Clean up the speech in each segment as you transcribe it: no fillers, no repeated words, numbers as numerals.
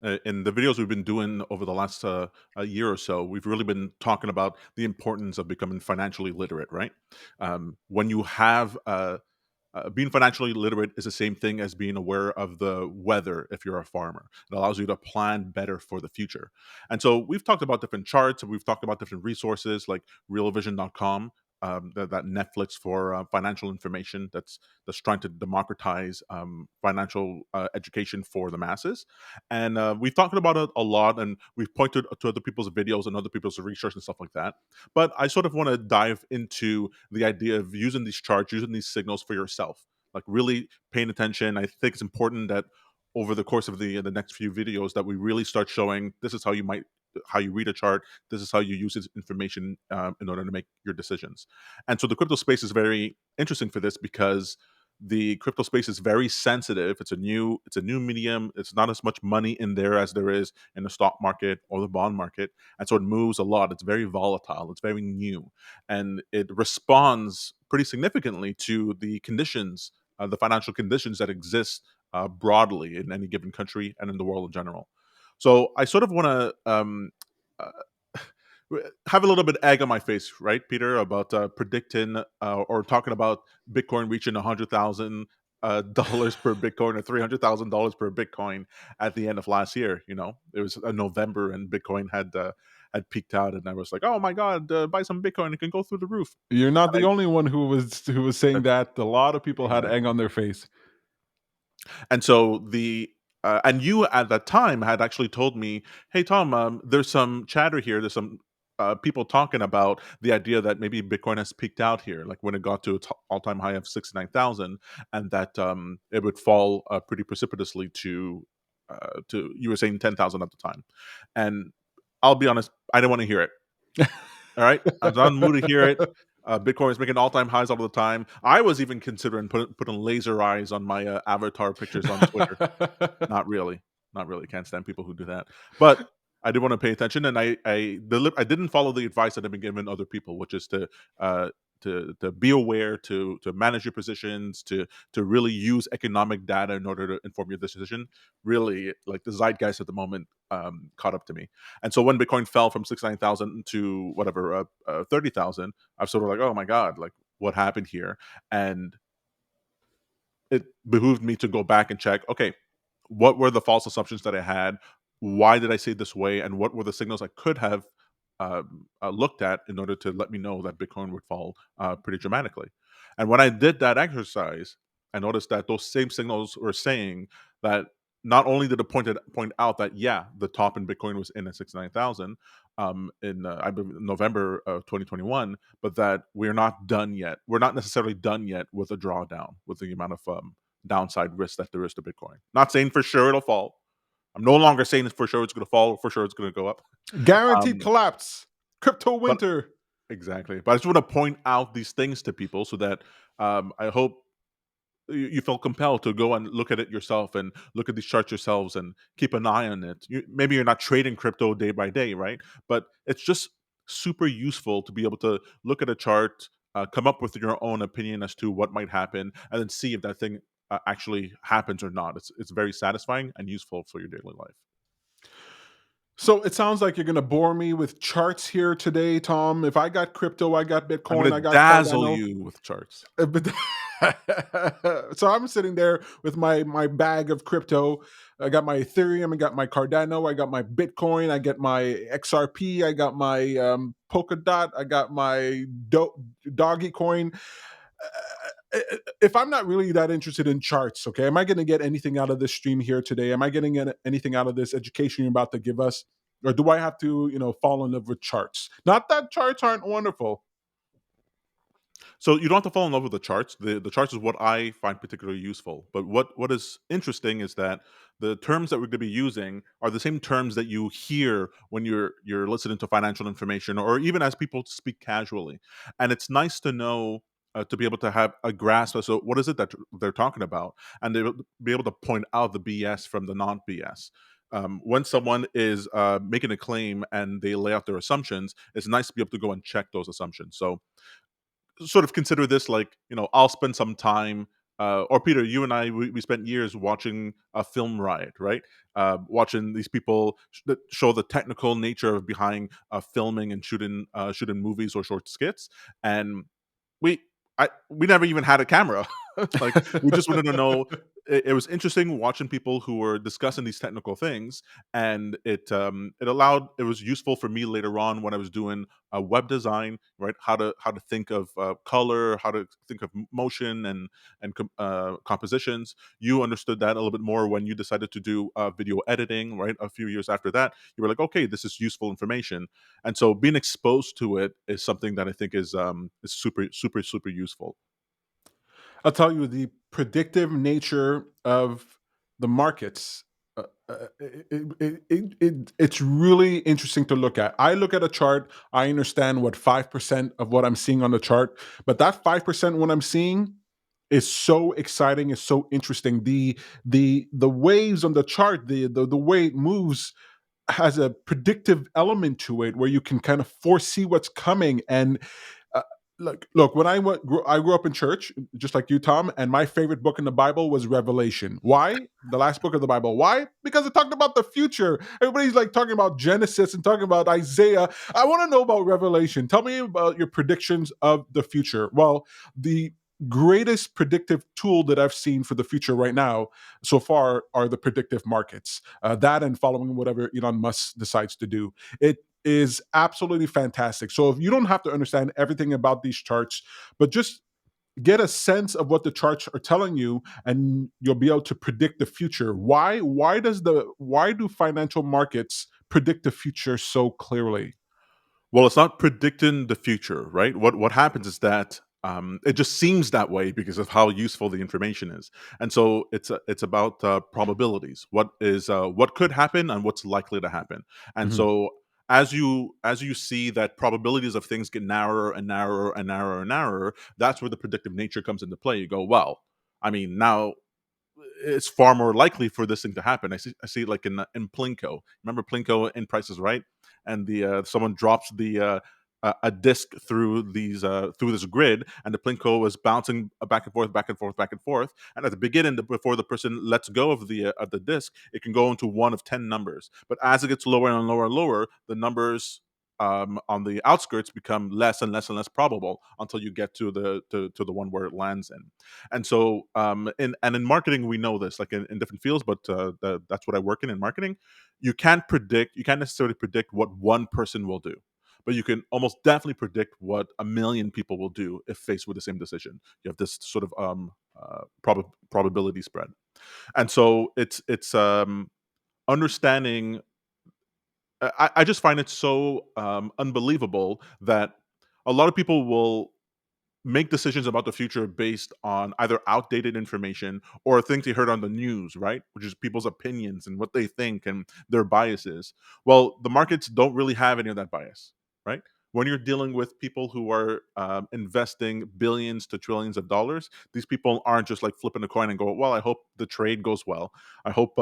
In the videos we've been doing over the last a year or so, we've really been talking about the importance of becoming financially literate, right? When you have being financially literate is the same thing as being aware of the weather if you're a farmer. It allows you to plan better for the future. And so we've talked about different charts and we've talked about different resources like realvision.com. That Netflix for financial information that's trying to democratize financial education for the masses, and we've talked about it a lot, and we've pointed to other people's videos and other people's research and stuff like that. But I sort of want to dive into the idea of using these charts, using these signals for yourself, like really paying attention. I think it's important that over the course of the next few videos that we really start showing this is how you read a chart. This is how you use this information in order to make your decisions. And so the crypto space is very interesting for this because the crypto space is very sensitive. It's a new medium. It's not as much money in there as there is in the stock market or the bond market, and so it moves a lot. It's very volatile. It's very new, and it responds pretty significantly to the conditions, the financial conditions that exist broadly in any given country and in the world in general. So I sort of want to uh, have a little bit egg on my face, right, Peter, about predicting or talking about Bitcoin reaching $100,000 dollars per Bitcoin or $300,000 per Bitcoin at the end of last year. It was November and Bitcoin had peaked out, and I was like, "Oh my God, buy some Bitcoin! It can go through the roof." You're not the And only one who was saying I, that. A lot of people had egg exactly. on their face. And so and you at that time had actually told me, "Hey Tom, there's some chatter here. There's some people talking about the idea that maybe Bitcoin has peaked out here, like when it got to its all-time high of 69,000, and that it would fall pretty precipitously to you were saying 10,000 at the time." And I'll be honest, I didn't want to hear it. All right, I was not in the mood to hear it. Bitcoin is making all-time highs all the time. I was even considering putting laser eyes on my avatar pictures on Twitter. Not really, not really. Can't stand people who do that. But I did want to pay attention, and I didn't follow the advice that I've been giving other people, which is uh, to be aware, to manage your positions, to really use economic data in order to inform your decision. Really, like the zeitgeist at the moment caught up to me, and so when Bitcoin fell from 69,000 to whatever 30,000, I was sort of like, oh my god, like what happened here? And it behooved me to go back and check, okay, what were the false assumptions that I had? Why did I say it this way? And what were the signals I could have looked at in order to let me know that Bitcoin would fall pretty dramatically? And when I did that exercise, I noticed that those same signals were saying that not only did it point out that yeah, the top in Bitcoin was in at 69,000 in I believe November of 2021, but that we're not done yet. We're not necessarily done yet with the drawdown, with the amount of downside risk that there is to Bitcoin. Not saying for sure it'll fall. I'm no longer saying for sure it's going to fall, for sure it's going to go up. Guaranteed Um, collapse. Crypto but winter. exactly. But I just want to point out these things to people so that I hope you feel compelled to go and look at it yourself and look at these charts yourselves and keep an eye on it. Maybe you're not trading crypto day by day, right? But it's just super useful to be able to look at a chart, come up with your own opinion as to what might happen, and then see if that thing actually happens or not. It's very satisfying and useful for your daily life. So it sounds like you're going to bore me with charts here today, Tom. If I got crypto, I got I'm Bitcoin, going I to got dazzle Cardano. you with charts. But so I'm sitting there with my bag of crypto. I got my Ethereum, I got my Cardano, I got my Bitcoin, I got my XRP, I got my Polkadot, I got my Doggy Coin. If I'm not really that interested in charts, okay, am I going to get anything out of this stream here today? Am I getting anything out of this education you're about to give us? Or do I have to, fall in love with charts? Not that charts aren't wonderful. So you don't have to fall in love with the charts. The charts is what I find particularly useful. But what is interesting is that the terms that we're going to be using are the same terms that you hear when you're listening to financial information or even as people speak casually. And it's nice to know to be able to have a grasp as to what is it that they're talking about, and to be able to point out the BS from the non BS. When someone is making a claim and they lay out their assumptions, it's nice to be able to go and check those assumptions. So sort of consider this like I'll spend some time or Peter, you and I, we spent years watching a film riot, right? Watching these people that show the technical nature of behind filming and shooting movies or short skits, and we we never even had a camera. Like, we just wanted to know. It was interesting watching people who were discussing these technical things, and it was useful for me later on when I was doing web design, right? How to think of color, how to think of motion and compositions. You understood that a little bit more when you decided to do video editing, right? A few years after that, you were like, okay, this is useful information, and so being exposed to it is something that I think is super useful. I'll tell you the predictive nature of the markets. It's really interesting to look at. I look at a chart. I understand what 5% of what I'm seeing on the chart, but that 5% what I'm seeing is so exciting. Is so interesting. The waves on the chart, the way it moves has a predictive element to it where you can kind of foresee what's coming. And uh, look, when I grew up in church, just like you, Tom, and my favorite book in the Bible was Revelation. Why? The last book of the Bible. Why? Because it talked about the future. Everybody's like talking about Genesis and talking about Isaiah. I want to know about Revelation. Tell me about your predictions of the future. Well, the greatest predictive tool that I've seen for the future right now so far are the predictive markets. That and following whatever Elon Musk decides to do. It is absolutely fantastic. So if you don't have to understand everything about these charts, but just get a sense of what the charts are telling you, and you'll be able to predict the future. Why do financial markets predict the future so clearly? Well, it's not predicting the future, right? What happens is that it just seems that way because of how useful the information is, and so it's about probabilities. What could happen and what's likely to happen, and Mhm. so as you see that probabilities of things get narrower and narrower and narrower and narrower, that's where the predictive nature comes into play. You go, well, I mean, now it's far more likely for this thing to happen. I see it like in Plinko. Remember Plinko in Price is Right, and the someone drops a disc through this grid, and the Plinko is bouncing back and forth, back and forth, back and forth. And at the beginning, before the person lets go of the disc, it can go into one of 10 numbers. But as it gets lower and lower and lower, the numbers on the outskirts become less and less and less probable until you get to the one where it lands in. And so, in marketing, we know this, like in different fields, but that's what I work in marketing. You can't necessarily predict what one person will do, but you can almost definitely predict what a million people will do if faced with the same decision. You have this sort of probability spread, and so it's understanding. I just find it so unbelievable that a lot of people will make decisions about the future based on either outdated information or things they heard on the news, right? Which is people's opinions and what they think and their biases. Well, the markets don't really have any of that bias, right? When you're dealing with people who are investing billions to trillions of dollars, these people aren't just like flipping a coin and go, "Well, I hope the trade goes well. I hope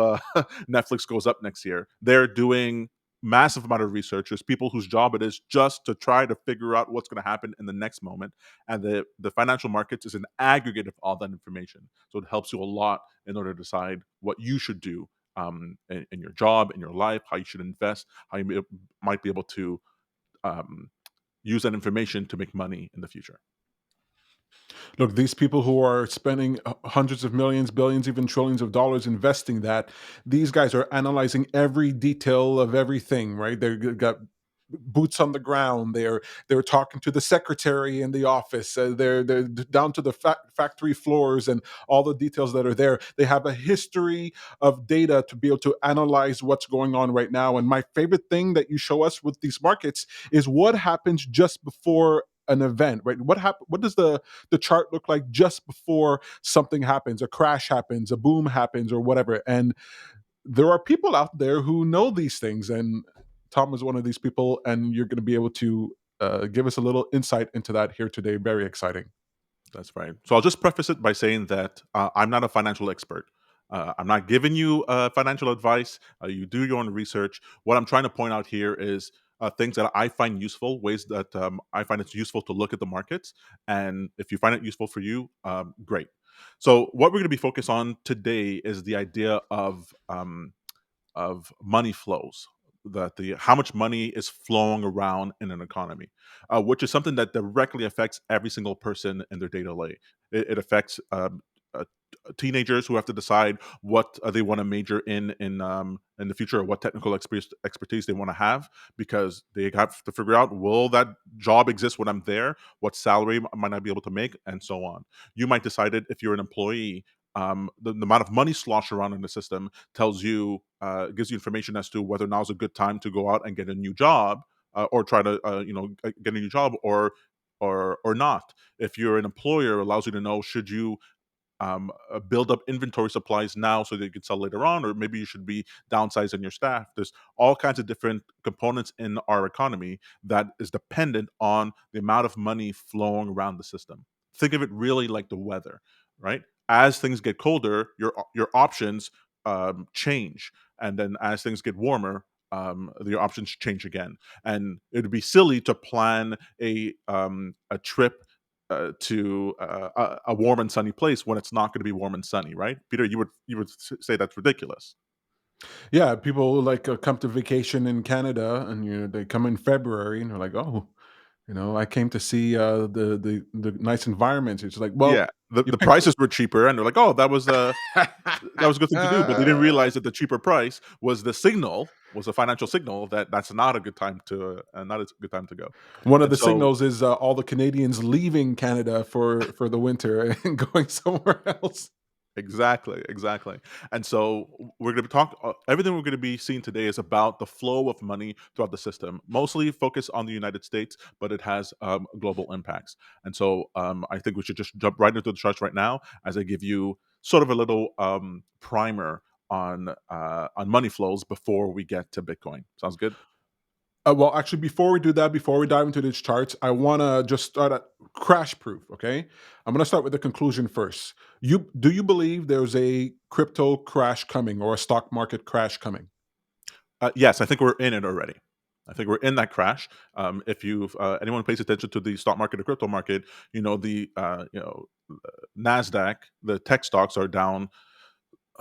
Netflix goes up next year." They're doing massive amount of research. There's people whose job it is just to try to figure out what's going to happen in the next moment, and the financial markets is an aggregate of all that information, so it helps you a lot in order to decide what you should do in your job, in your life, how you should invest, how you might be able to um, use that information to make money in the future. Look, these people who are spending hundreds of millions, billions, even trillions of dollars investing that, these guys are analyzing every detail of everything, right? They've got boots on the ground. They're talking to the secretary in the office. They're down to the factory floors and all the details that are there. They have a history of data to be able to analyze what's going on right now. And my favorite thing that you show us with these markets is what happens just before an event, right? What does the chart look like just before something happens, a crash happens, a boom happens, or whatever? And there are people out there who know these things, and Tom is one of these people, and you're going to be able to give us a little insight into that here today. Very exciting. That's right. So I'll just preface it by saying that I'm not a financial expert. I'm not giving you financial advice. You do your own research. What I'm trying to point out here is things that I find useful, ways that I find it's useful to look at the markets. And if you find it useful for you, great. So what we're going to be focused on today is the idea of money flows, that the how much money is flowing around in an economy, which is something that directly affects every single person in their day-to-day. It affects uh, teenagers who have to decide what they want to major in the future, or what technical expertise they want to have, because they have to figure out, will that job exist when I'm there, what salary might I be able to make, and so on. You might decide it if you're an employee. The amount of money sloshed around in the system tells you, gives you information as to whether now's a good time to go out and get a new job, or try to get a new job, or not. If you're an employer, it allows you to know, should you build up inventory supplies now so that you can sell later on, or maybe you should be downsizing your staff. There's all kinds of different components in our economy that is dependent on the amount of money flowing around the system. Think of it really like the weather, right? As things get colder, your options change, and then as things get warmer, your options change again. And it'd be silly to plan a trip to a warm and sunny place when it's not going to be warm and sunny, right? Peter, you would say that's ridiculous. Yeah, people like come to vacation in Canada, and they come in February, and they're like, "Oh, I came to see the nice environment." It's like, Yeah, well, you the picked prices were cheaper, and they're like, "Oh, that was a good thing to do," but they didn't realize that the cheaper price was the signal, was a financial signal that that's not a good time to, not a good time to go. One of And the so signals is all the Canadians leaving Canada for the winter and going somewhere else. exactly, exactly. And so we're going to talk. Everything we're going to be seeing today is about the flow of money throughout the system, mostly focused on the United States, but it has global impacts. And so I think we should just jump right into the charts right now, as I give you sort of a little primer on money flows before we get to Bitcoin. Sounds good? Well, actually, before we do that, before we dive into these charts, I want to just start at crash proof. Okay, I'm going to start with the conclusion first. You believe there's a crypto crash coming or a stock market crash coming? Yes, I think we're in it already. I think we're in that crash. If you've anyone who pays attention to the stock market or crypto market, Nasdaq, the tech stocks are down.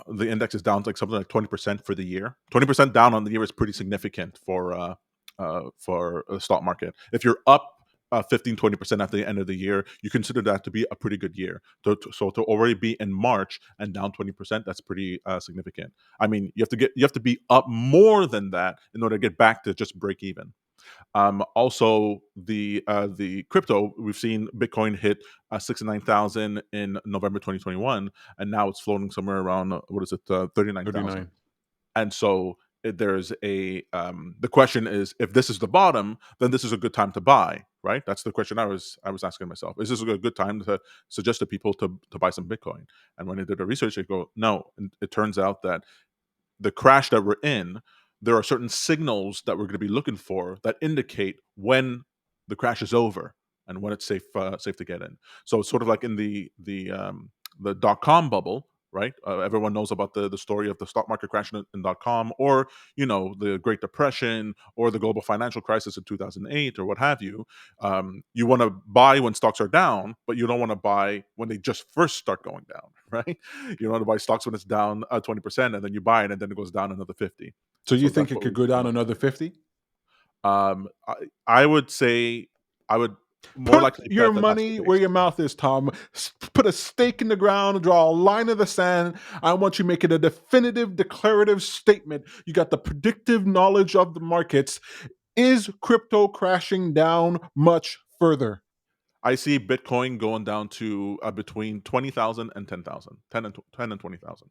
The index is down like something like 20% for the year. 20% down on the year is pretty significant for the stock market. If you're up 15-20% at the end of the year, you consider that to be a pretty good year. So to already be in March and down 20%, that's pretty significant. I mean, you have to be up more than that in order to get back to just break even. Also, the crypto, we've seen Bitcoin hit 69,000 in November 2021, and now it's floating somewhere around, what is it, 39,000. 39. And so there's the question is, if this is the bottom, then this is a good time to buy, right? That's the question I was asking myself. Is this a good time to suggest to people to buy some Bitcoin? And when I did the research, I go, no. And it turns out that the crash that we're in, there are certain signals that we're going to be looking for that indicate when the crash is over and when it's safe to get in. So it's sort of like in the dot-com bubble, right? Everyone knows about the story of the stock market crashing in dot-com, or the Great Depression, or the global financial crisis in 2008, or what have you. You want to buy when stocks are down, but you don't want to buy when they just first start going down, right? You don't want to buy stocks when it's down 20%, and then you buy it, and then it goes down another 50. So you So think that's it what could we go down want. another 50? I would say I would more Put likely your bet that that's the money where case. your mouth is, Tom. Put a stake in the ground, draw a line in the sand. I want you making a definitive, declarative statement. You got the predictive knowledge of the markets. Is crypto crashing down much further? I see Bitcoin going down to between 20,000 and 10,000, 10 and 20,000,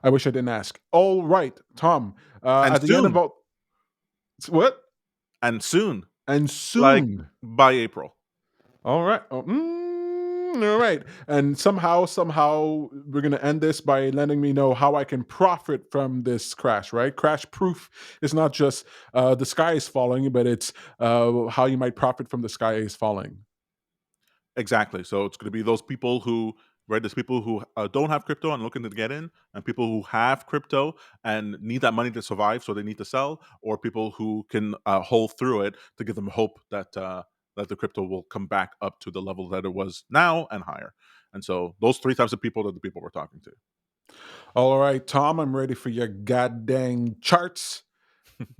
I wish I didn't ask. All right, Tom. and At the end of soon, all, what? and soon, And like soon. by April. All right. Oh, all right. And somehow, we're going to end this by letting me know how I can profit from this crash, right? Crash proof is not just the sky is falling, but it's how you might profit from the sky is falling. Exactly. So it's going to be those people who, right? There's people who don't have crypto and looking to get in, and people who have crypto and need that money to survive, so they need to sell, or people who can hold through it to give them hope that that the crypto will come back up to the level that it was now and higher. And so those three types of people are the people we're talking All right, Tom, I'm ready for your goddamn charts.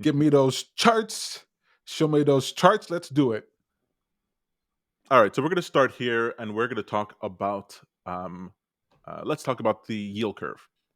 Give to. me those charts. Show me those charts. Let's do it. All right, so we're going to start here, and we're going to talk about let's talk about the yield curve.